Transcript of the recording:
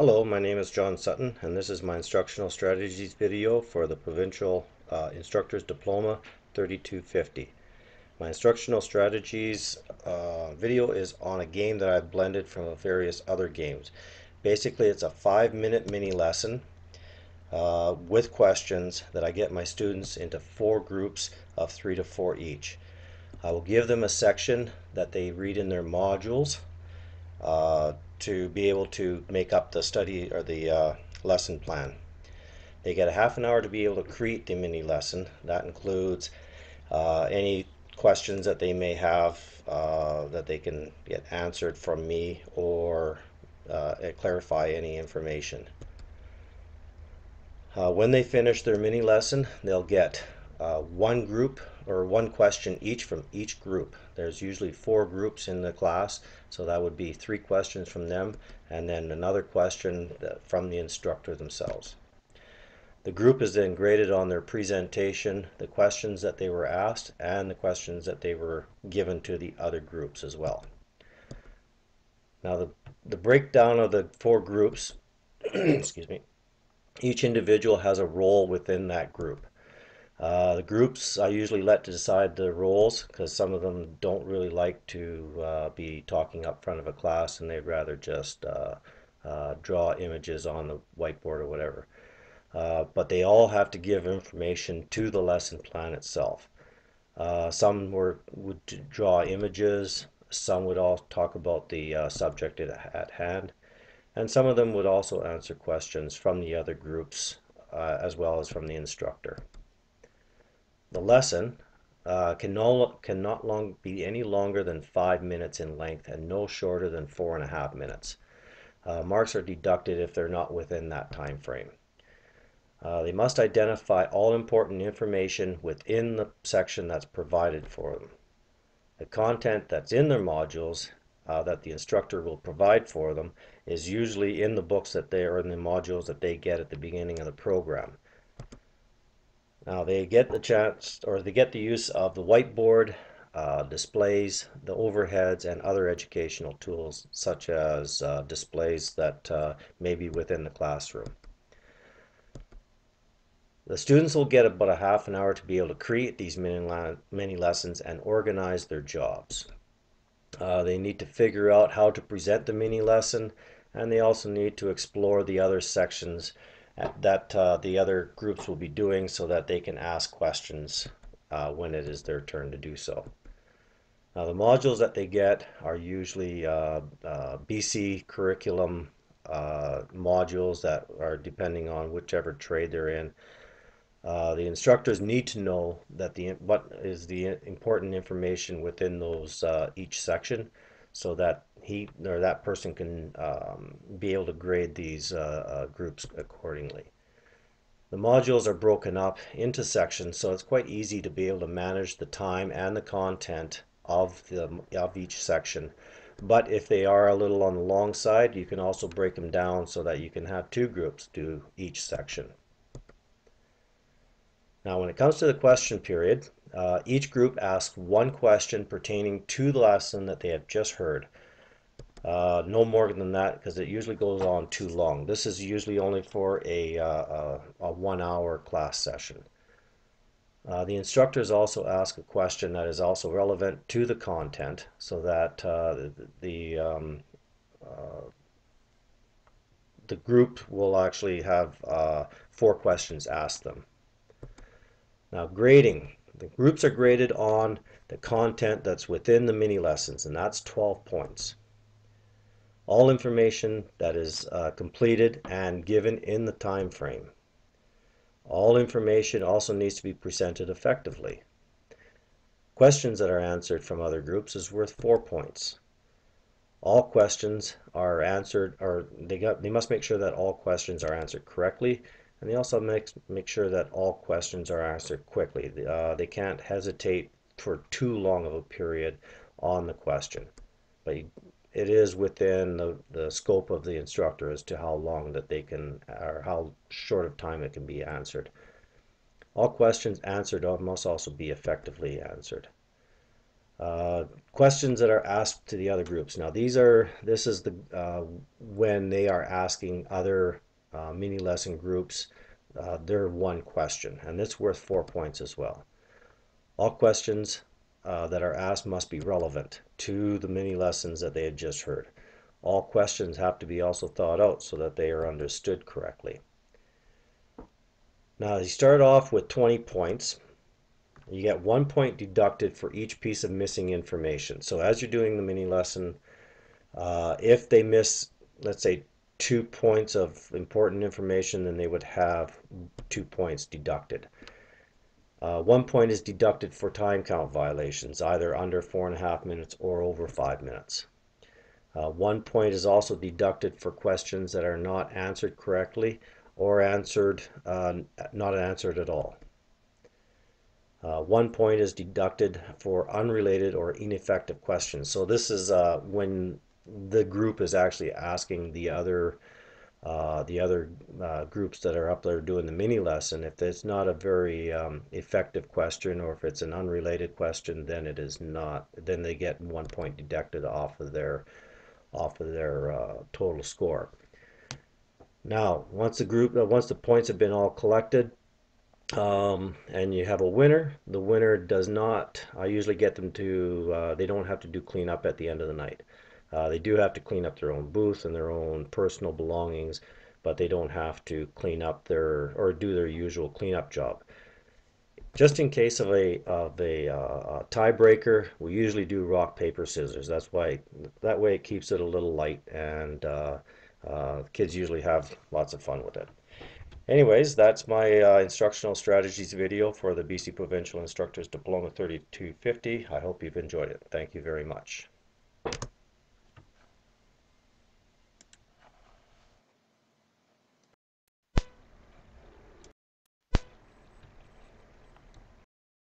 Hello, my name is John Sutton, and this is my instructional strategies video for the Provincial Instructors Diploma 3250. My instructional strategies video is on a game that I've blended from various other games. Basically, it's a 5-minute mini lesson with questions that I get my students into 4 groups of 3 to 4 each. I will give them a section that they read in their modules to be able to make up the study or the lesson plan. They get a half an hour to be able to create the mini lesson. That includes any questions that they may have that they can get answered from me, or clarify any information. When they finish their mini lesson, they'll get one group or one question each from each group. There's usually 4 groups in the class, so that would be 3 questions from them and then another question from the instructor themselves. The group is then graded on their presentation, the questions that they were asked, and the questions that they were given to the other groups as well. Now the breakdown of the 4 groups, excuse me, each individual has a role within that group. The groups I usually let to decide the roles, because some of them don't really like to be talking up front of a class, and they'd rather just draw images on the whiteboard or whatever. But they all have to give information to the lesson plan itself. Some would draw images, some would all talk about the subject at hand, and some of them would also answer questions from the other groups as well as from the instructor. The lesson cannot be any longer than 5 minutes in length and no shorter than 4.5 minutes. Marks are deducted if they're not within that time frame. They must identify all important information within the section that's provided for them. The content that's in their modules that the instructor will provide for them is usually in the books that they are in the modules that they get at the beginning of the program. Now they get the chance, or they get the use of the whiteboard, displays, the overheads, and other educational tools such as displays that may be within the classroom. The students will get about a half an hour to be able to create these mini lessons and organize their jobs. They need to figure out how to present the mini lesson, and they also need to explore the other sections that the other groups will be doing, so that they can ask questions when it is their turn to do so. Now the modules that they get are usually BC curriculum modules that are depending on whichever trade they're in. The instructors need to know that what is the important information within those each section, so that he or that person can be able to grade these groups accordingly. The modules are broken up into sections, so it's quite easy to be able to manage the time and the content of each section. But if they are a little on the long side, you can also break them down so that you can have 2 groups do each section. Now when it comes to the question period, each group asks 1 question pertaining to the lesson that they have just heard. No more than that, because it usually goes on too long. This is usually only for a 1-hour class session. The instructors also ask a question that is also relevant to the content, so that the group will actually have 4 questions asked them. Now grading. The groups are graded on the content that's within the mini lessons, and that's 12 points. All information that is completed and given in the time frame. All information also needs to be presented effectively. Questions that are answered from other groups is worth 4 points. All questions are answered, or they must make sure that all questions are answered correctly, and they also make sure that all questions are answered quickly. They can't hesitate for too long of a period on the question. But it is within the scope of the instructor as to how long that they can, or how short of time it can be answered. All questions answered must also be effectively answered. Questions that are asked to the other groups. Now this is the when they are asking other mini lesson groups their one question, and it's worth 4 points as well. All questions that are asked must be relevant to the mini lessons that they had just heard. All questions have to be also thought out so that they are understood correctly. Now you start off with 20 points. You get 1 point deducted for each piece of missing information. So as you're doing the mini lesson, if they miss, let's say, 2 points of important information, then they would have 2 points deducted. 1 point is deducted for time count violations, either under 4.5 minutes or over 5 minutes. 1 point is also deducted for questions that are not answered correctly or not answered at all. 1 point is deducted for unrelated or ineffective questions. So this is when the group is actually asking the other groups that are up there doing the mini lesson. If it's not a very effective question, or if it's an unrelated question, then it is not. Then they get 1 point deducted off of their total score. Now, once the points have been all collected, and you have a winner. The winner does not, I usually get them to, they don't have to do cleanup at the end of the night. They do have to clean up their own booth and their own personal belongings, but they don't have to clean up or do their usual cleanup job. Just in case of a tiebreaker, we usually do rock, paper, scissors. That way it keeps it a little light, and kids usually have lots of fun with it. Anyways, that's my instructional strategies video for the BC Provincial Instructors Diploma 3250. I hope you've enjoyed it. Thank you very much.